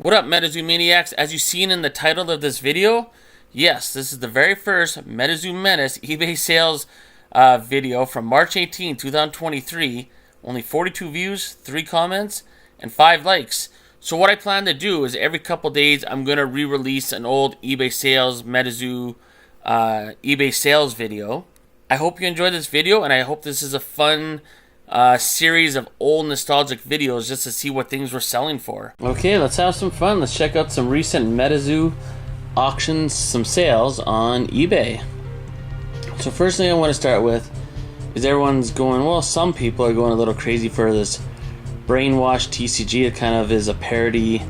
What up, MetaZoo Maniacs? As you've seen in the title of this video, yes, this is the very first MetaZoo Menace eBay sales video from March 18, 2023. Only 42 views, 3 comments, and 5 likes. So what I plan to do is every couple days I'm going to re-release an old eBay sales MetaZoo eBay sales video. I hope you enjoyed this video, and I hope this is a fun series of old nostalgic videos just to see what things were selling for. Okay, let's have some fun. Let's check out some recent MetaZoo auctions, some sales on eBay. So first thing I want to start with is everyone's going, well, some people are going a little crazy for this Brainwash TCG. It kind of is a parody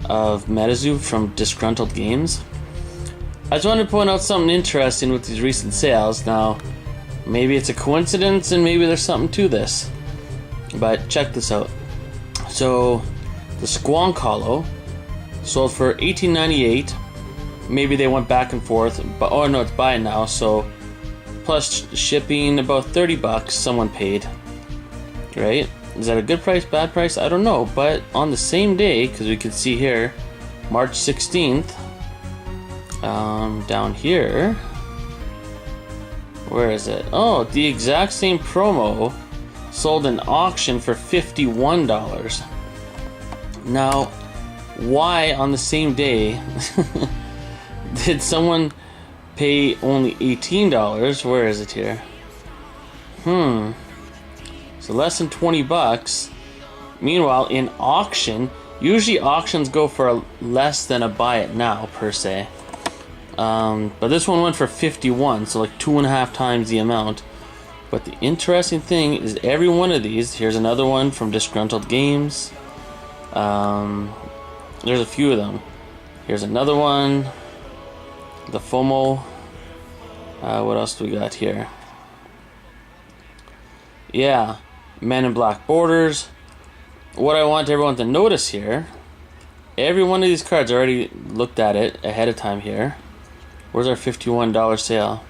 of MetaZoo from Disgruntled Games. I just wanted to point out something interesting with these recent sales. Now, maybe it's a coincidence and maybe there's something to this, but check this out. So the Squonk Hollow sold for $18.98. Maybe they went back and forth, but oh no, it's buy now, so plus shipping, about 30 bucks someone paid, right? Is that a good price, bad price? I don't know, but on the same day, because we can see here March 16th, down here, where is it? Oh, the exact same promo sold in auction for $51. Now, why on the same day did someone pay only $18? Where is it here? So less than 20 bucks. Meanwhile, in auction, usually auctions go for less than a buy it now per se. But this one went for 51, so like 2.5 times the amount. But the interesting thing is every one of these, here's another one from Disgruntled Games. There's a few of them. Here's another one. The FOMO. What else do we got here? Yeah, Men in Black Borders. What I want everyone to notice here, every one of these cards, I already looked at it ahead of time here. Where's our $51 sale?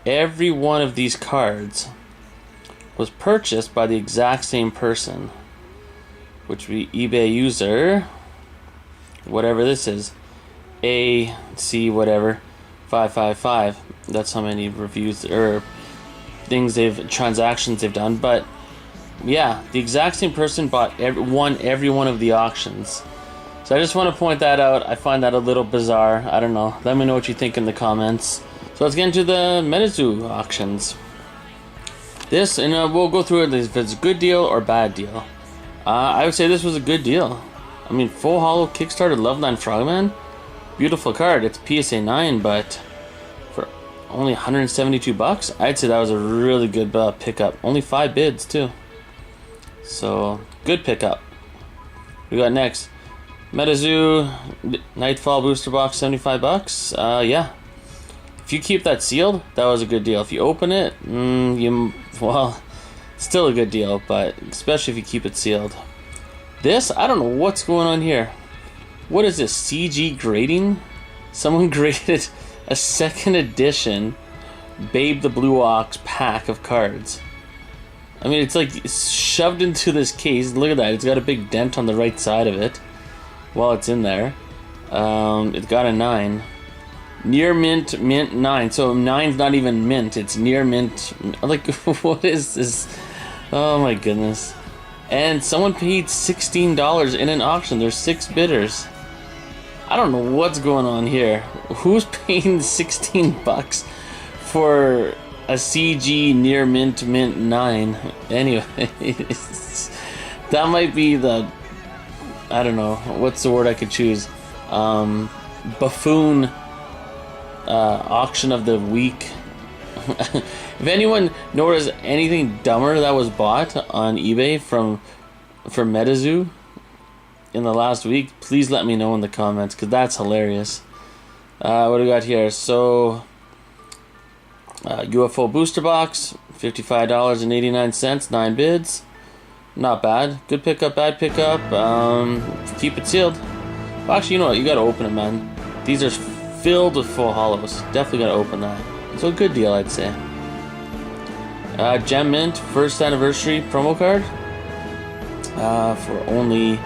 Every one of these cards was purchased by the exact same person, which would be eBay user, whatever this is, A, C, whatever, 555. That's how many reviews or transactions they've done. But yeah, the exact same person bought every one of the auctions. So I just want to point that out. I find that a little bizarre. I don't know. Let me know what you think in the comments. So let's get into the MetaZoo auctions. This, and we'll go through it if it's a good deal or bad deal. I would say this was a good deal. I mean, full holo Kickstarter Loveline Frogman. Beautiful card. It's PSA 9, but for only 172 bucks, I'd say that was a really good pickup. Only 5 bids too. So, good pickup. We got next MetaZoo Nightfall Booster Box, 75 bucks. Yeah. If you keep that sealed, that was a good deal. If you open it, well, still a good deal, but especially if you keep it sealed. This, I don't know what's going on here. What is this, CG grading? Someone graded a second edition Babe the Blue Ox pack of cards. I mean, it's like shoved into this case. Look at that. It's got a big dent on the right side of it while it's in there. It got a 9. Near mint, mint 9. So 9's not even mint. It's near mint. Like, what is this? Oh my goodness. And someone paid $16 in an auction. There's 6 bidders. I don't know what's going on here. Who's paying 16 bucks for a CG near mint 9? Anyway, that might be the, I don't know, what's the word I could choose? Buffoon auction of the week. If anyone knows anything dumber that was bought on eBay for MetaZoo in the last week, please let me know in the comments, because that's hilarious. What do we got here? So UFO booster box, $55.89, 9 bids. Not bad. Good pickup, bad pickup. Keep it sealed. Well, actually, you know what? You gotta open it, man. These are filled with full hollows. Definitely gotta open that. So a good deal, I'd say. Gem Mint first anniversary promo card for only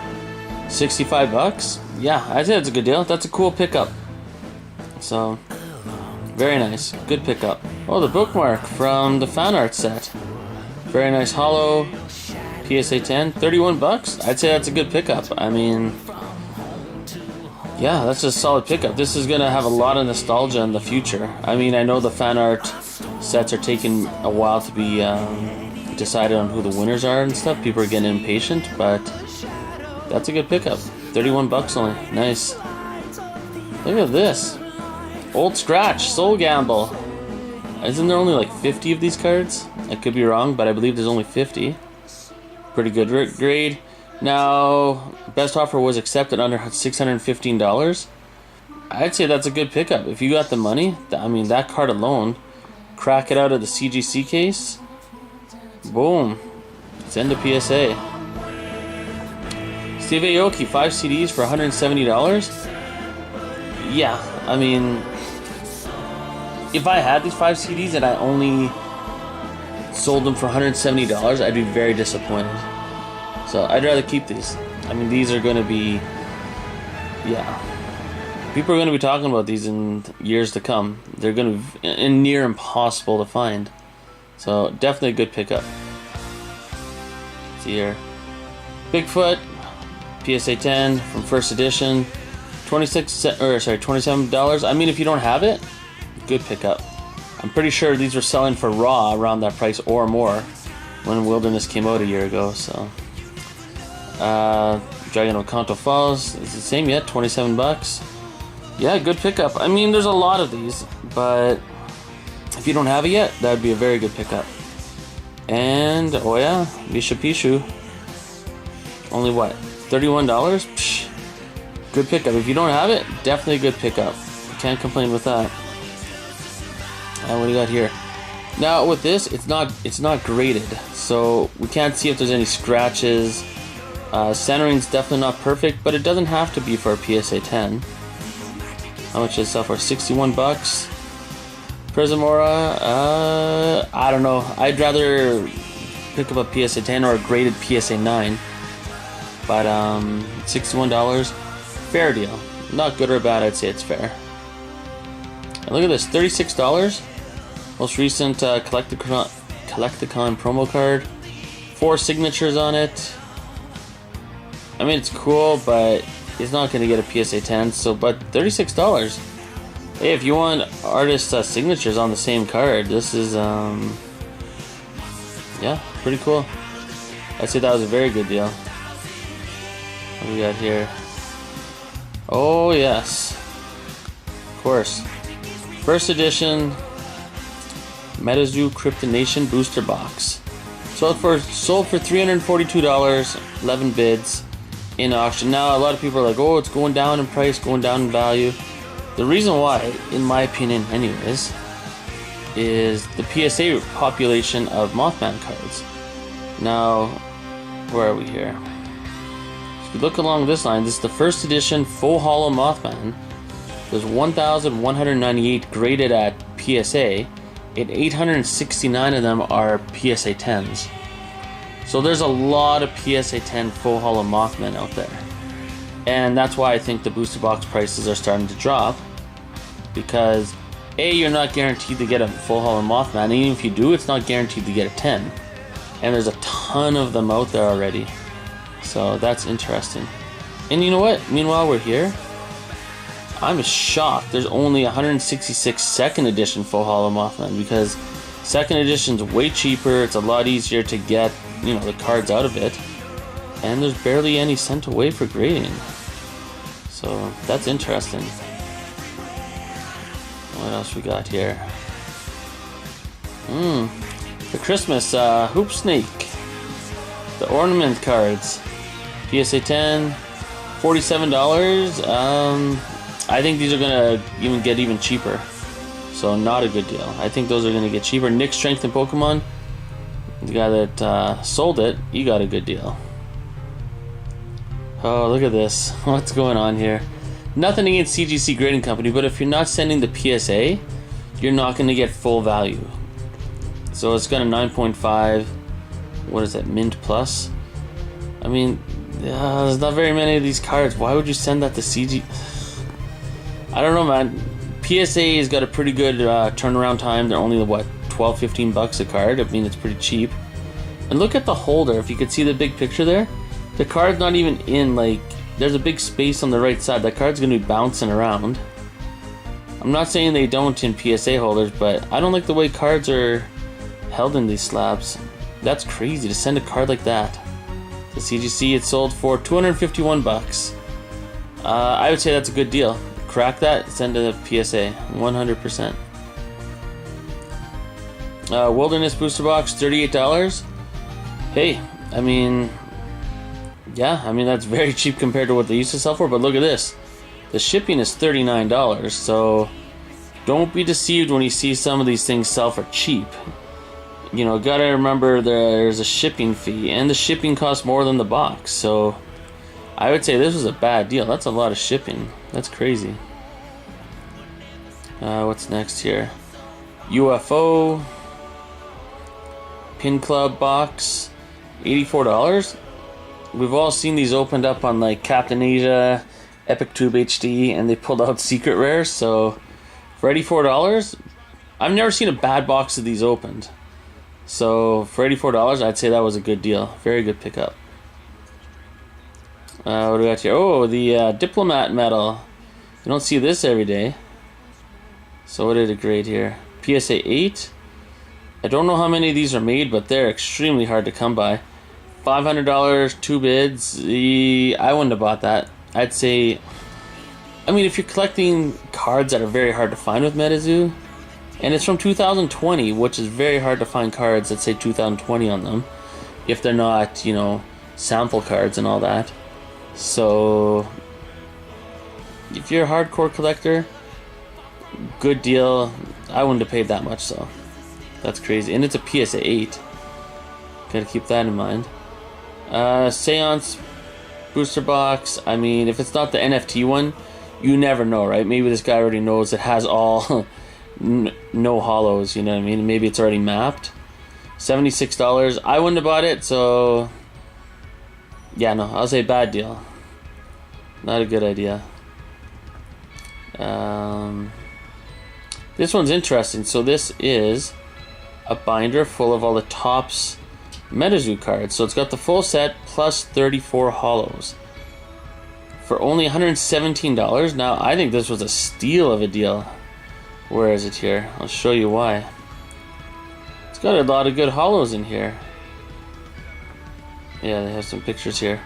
$65. Yeah, I'd say that's a good deal. That's a cool pickup. So, very nice. Good pickup. Oh, the bookmark from the fan art set. Very nice hollow PSA 10. $31. I'd say that's a good pickup. I mean, yeah, that's a solid pickup. This is going to have a lot of nostalgia in the future. I mean, I know the fan art sets are taking a while to be decided on who the winners are and stuff. People are getting impatient, but that's a good pickup. $31 only. Nice. Look at this. Old Scratch, Soul Gamble. Isn't there only like 50 of these cards? I could be wrong, but I believe there's only 50. Pretty good grade. Now, best offer was accepted under $615. I'd say that's a good pickup. If you got the money, I mean, that card alone, crack it out of the CGC case. Boom. Send a PSA. Steve Aoki, 5 CDs for $170. Yeah, I mean, if I had these 5 CDs and I only sold them for $170, I'd be very disappointed. So I'd rather keep these. I mean, these are going to be, yeah. People are going to be talking about these in years to come. They're going to be near impossible to find. So definitely a good pickup. See here. Bigfoot, PSA 10 from first edition. $27. I mean, if you don't have it, good pickup. I'm pretty sure these were selling for raw around that price or more when Wilderness came out a year ago. So, Dragon of Kanto Falls is the same yet, $27. Yeah, good pickup. I mean, there's a lot of these, but if you don't have it yet, that would be a very good pickup. And oh yeah, Misha Pishu. Only what? $31? Psh, good pickup. If you don't have it, definitely a good pickup. Can't complain with that. What do you got here? Now with this, it's not graded, so we can't see if there's any scratches. Centering's definitely not perfect, but it doesn't have to be for a PSA 10. How much is that for? $61. Prismora, I don't know. I'd rather pick up a PSA 10 or a graded PSA 9. But $61, fair deal. Not good or bad, I'd say it's fair. And look at this, $36. Most recent Collecticon promo card. 4 signatures on it. I mean, it's cool, but it's not going to get a PSA 10. So, but $36. Hey, if you want artist signatures on the same card, this is yeah, pretty cool. I'd say that was a very good deal. What do we got here? Oh yes, of course. First edition MetaZoo Cryptonation booster box. Sold for $342. 11 bids in auction. Now a lot of people are like, oh, it's going down in price, going down in value. The reason why, in my opinion anyways, is the PSA population of Mothman cards. Now, where are we here? If you look along this line, this is the first edition full hollow Mothman. There's 1,198 graded at PSA, and 869 of them are PSA 10s. So there's a lot of PSA 10 full hollow Mothman out there. And that's why I think the booster box prices are starting to drop. Because A, you're not guaranteed to get a full hollow Mothman, and even if you do, it's not guaranteed to get a 10. And there's a ton of them out there already. So that's interesting. And you know what? Meanwhile, we're here. I'm shocked there's only 166 second edition full hollow Mothman, because second edition's way cheaper, it's a lot easier to get, you know, the cards out of it. And there's barely any sent away for grading. So that's interesting. What else we got here? The Christmas Hoop Snake. The ornament cards. PSA 10, $47. I think these are gonna get even cheaper. So not a good deal. I think those are gonna get cheaper. Nick Strength in Pokemon. The guy that sold it, he got a good deal. Oh, look at this. What's going on here? Nothing against CGC Grading Company, but if you're not sending the PSA, you're not going to get full value. So it's got a 9.5. What is that? Mint Plus? I mean, Yeah, there's not very many of these cards. Why would you send that to CG? I don't know, man. PSA has got a pretty good turnaround time. They're only, what, 12-15 bucks a card. I mean, it's pretty cheap. And look at the holder. If you could see the big picture there, the card's not even in, like, there's a big space on the right side. That card's going to be bouncing around. I'm not saying they don't in PSA holders, but I don't like the way cards are held in these slabs. That's crazy to send a card like that. The CGC, it sold for 251 bucks. I would say that's a good deal. Crack that, send to the PSA, 100%. Wilderness Booster Box, $38. Hey, I mean, yeah, I mean that's very cheap compared to what they used to sell for, but look at this. The shipping is $39, so don't be deceived when you see some of these things sell for cheap. You know, gotta remember there's a shipping fee, and the shipping costs more than the box, so I would say this was a bad deal. That's a lot of shipping. That's crazy. What's next here? UFO Pin Club box, $84. We've all seen these opened up on like Captain Asia, Epic Tube HD, and they pulled out secret rares. So for $84, I've never seen a bad box of these opened. So for $84, I'd say that was a good deal. Very good pickup. What do we got here? Oh, the Diplomat medal. You don't see this every day. So what did it grade here? PSA 8. I don't know how many of these are made, but they're extremely hard to come by. $500, 2 bids. I wouldn't have bought that. I'd say, I mean, if you're collecting cards that are very hard to find with MetaZoo, and it's from 2020, which is very hard to find cards that say 2020 on them, if they're not, you know, sample cards and all that. So if you're a hardcore collector, good deal. I wouldn't have paid that much, so that's crazy. And it's a PSA 8. Gotta keep that in mind. Seance booster box. I mean, if it's not the NFT one, you never know, right? Maybe this guy already knows it has all no hollows, you know what I mean? Maybe it's already mapped. $76. I wouldn't have bought it, so yeah, no, I'll say bad deal. Not a good idea. This one's interesting. So this is a binder full of all the Topps MetaZoo cards. So it's got the full set plus 34 hollows for only $117. Now, I think this was a steal of a deal. Where is it here? I'll show you why. It's got a lot of good hollows in here. Yeah, they have some pictures here.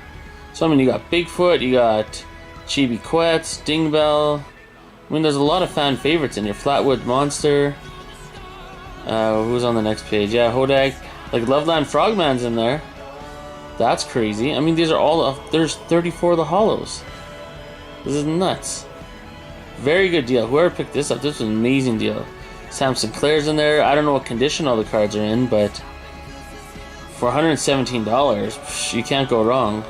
So, I mean, you got Bigfoot, you got Chibi Quetz, Dingbell. I mean, there's a lot of fan favorites in here. Flatwood Monster. Who's on the next page? Yeah, Hodag. Like, Loveland Frogman's in there. That's crazy. I mean, these are all... there's 34 of the hollows. This is nuts. Very good deal. Whoever picked this up, this was an amazing deal. Sam Sinclair's in there. I don't know what condition all the cards are in, but for $117, you can't go wrong.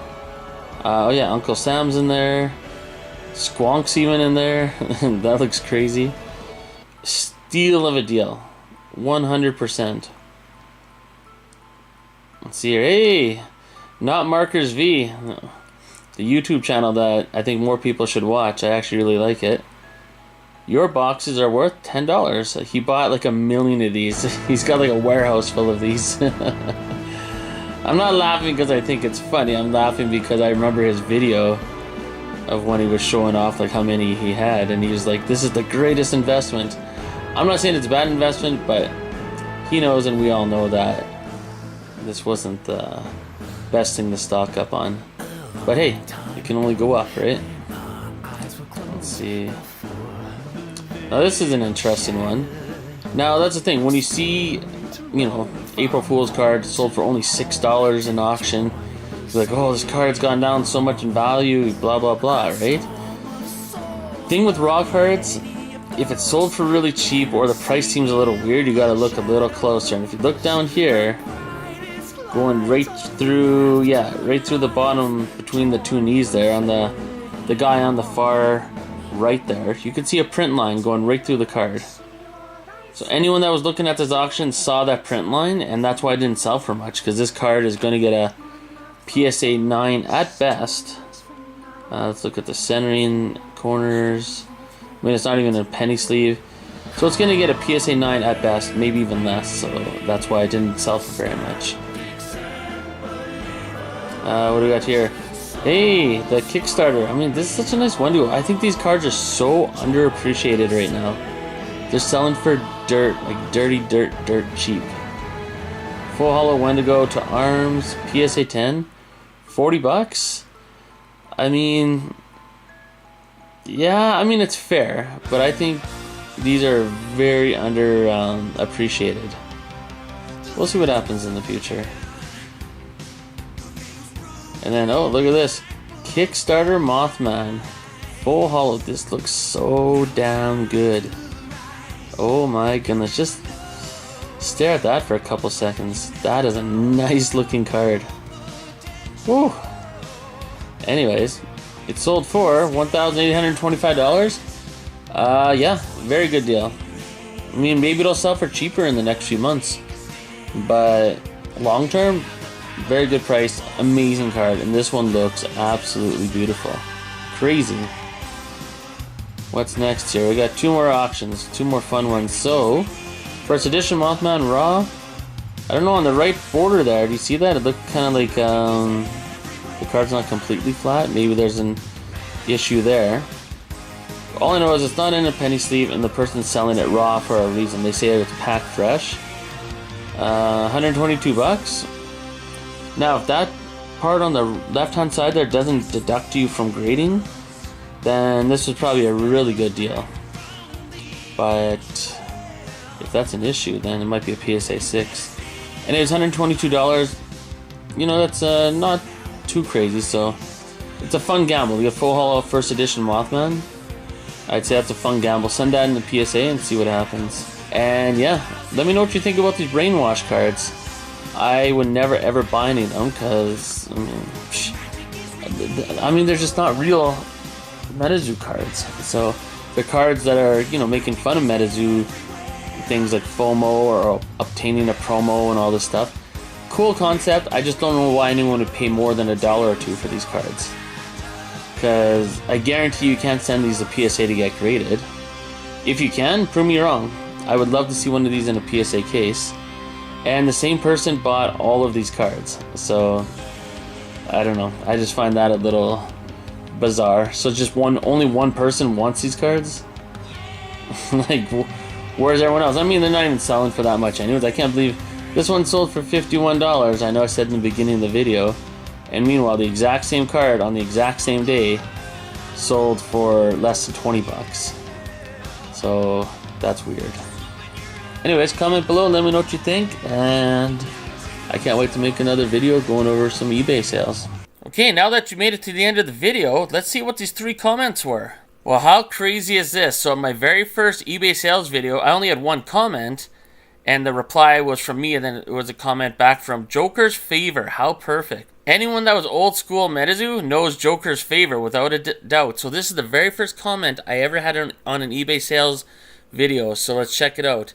Oh yeah, Uncle Sam's in there. Squonk's even in there. That looks crazy. Steal of a deal. 100%. Let's see here. Hey! Not Markers V. The YouTube channel that I think more people should watch. I actually really like it. Your boxes are worth $10. He bought like 1 million of these. He's got like a warehouse full of these. I'm not laughing because I think it's funny. I'm laughing because I remember his video of when he was showing off like how many he had, and he was like, this is the greatest investment. I'm not saying it's a bad investment, but he knows and we all know that this wasn't the best thing to stock up on. But hey, it can only go up, right? Let's see. Now this is an interesting one. Now that's the thing, when you see, you know, April Fool's card sold for only $6 in auction, you're like, oh, this card's gone down so much in value, blah blah blah, right? Thing with raw cards, if it's sold for really cheap or the price seems a little weird, you gotta look a little closer. And if you look down here, going right through, yeah, right through the bottom between the two knees there, on the guy on the far right there, you can see a print line going right through the card. So anyone that was looking at this auction saw that print line, and that's why it didn't sell for much, because this card is going to get a PSA 9 at best. Let's look at the centering, corners. I mean, it's not even a penny sleeve. So it's going to get a PSA 9 at best, maybe even less. So that's why it didn't sell for very much. What do we got here? Hey, the Kickstarter. I mean, this is such a nice Wendigo. I think these cards are so underappreciated right now. They're selling for dirt, like dirty dirt cheap. Full hollow Wendigo to arms, PSA 10, $40. I mean, yeah, I mean it's fair, but I think these are very appreciated. We'll see what happens in the future. And then, oh, look at this. Kickstarter Mothman. Full hollow. This looks so damn good. Oh my goodness. Just stare at that for a couple seconds. That is a nice looking card. Woo. Anyways, it sold for $1,825. Yeah, very good deal. I mean, maybe it'll sell for cheaper in the next few months. But long term, very good price, amazing card, and this one looks absolutely beautiful. Crazy. What's next here? We got two more auctions, two more fun ones. So, first edition Mothman Raw. I don't know, on the right border there, do you see that? It looked kind of like the card's not completely flat. Maybe there's an issue there. All I know is it's not in a penny sleeve, and the person's selling it raw for a reason. They say it's packed fresh. $122. Now, if that part on the left-hand side there doesn't deduct you from grading, then this is probably a really good deal. But if that's an issue, then it might be a PSA 6. And it was $122. You know, that's not too crazy, so it's a fun gamble. You get full hollow first edition Mothman. I'd say that's a fun gamble. Send that in the PSA and see what happens. And yeah, let me know what you think about these brainwash cards. I would never ever buy any of them because I mean they're just not real MetaZoo cards. So the cards that are, you know, making fun of MetaZoo, things like FOMO or obtaining a promo and all this stuff. Cool concept. I just don't know why anyone would pay more than $1 or $2 for these cards. Because I guarantee you can't send these to PSA to get graded. If you can, prove me wrong. I would love to see one of these in a PSA case. And the same person bought all of these cards. So, I don't know. I just find that a little bizarre. So just only one person wants these cards? Like, where's everyone else? I mean, they're not even selling for that much anyways. I can't believe this one sold for $51. I know I said in the beginning of the video. And meanwhile, the exact same card on the exact same day sold for less than $20. So, that's weird. Anyways, comment below, let me know what you think, and I can't wait to make another video going over some eBay sales. Okay, now that you made it to the end of the video, let's see what these 3 comments were. Well, how crazy is this? So in my very first eBay sales video, I only had 1 comment, and the reply was from me, and then it was a comment back from Joker's Favor. How perfect. Anyone that was old school MetaZoo knows Joker's Favor without a doubt. So this is the very first comment I ever had on an eBay sales video, so let's check it out.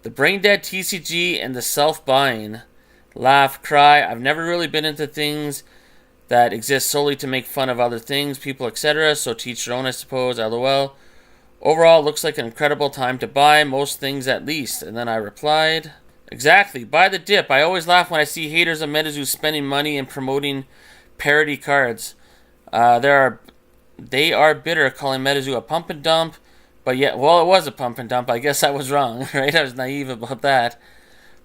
The brain dead TCG and the self-buying. Laugh, cry. I've never really been into things that exist solely to make fun of other things, people, etc. So teach your own, I suppose. LOL. Overall, looks like an incredible time to buy most things at least. And then I replied, exactly. Buy the dip. I always laugh when I see haters of MetaZoo spending money and promoting parody cards. They are bitter, calling MetaZoo a pump and dump. But yet, well, it was a pump and dump. I guess I was wrong, right? I was naive about that.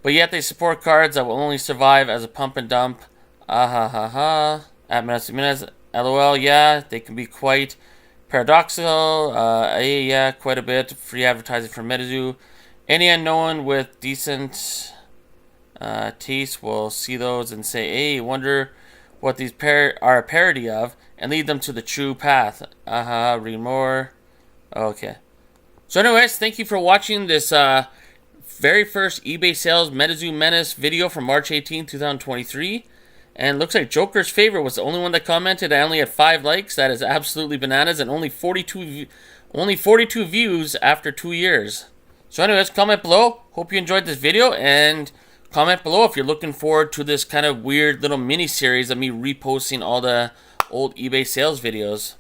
But yet they support cards that will only survive as a pump and dump. Ah ha ha ha. At MetaZoo, LOL, yeah, they can be quite paradoxical. Yeah, quite a bit. Free advertising from MetaZoo. Any unknown with decent taste will see those and say, hey, wonder what these are a parody of, and lead them to the true path. Aha, read more. Okay. So anyways, thank you for watching this very first eBay sales MetaZoo Menace video from March 18, 2023. And looks like Joker's Favor was the only one that commented. I only had 5 likes. That is absolutely bananas. And only 42 views after 2 years. So anyways, comment below. Hope you enjoyed this video. And comment below if you're looking forward to this kind of weird little mini series of me reposting all the old eBay sales videos.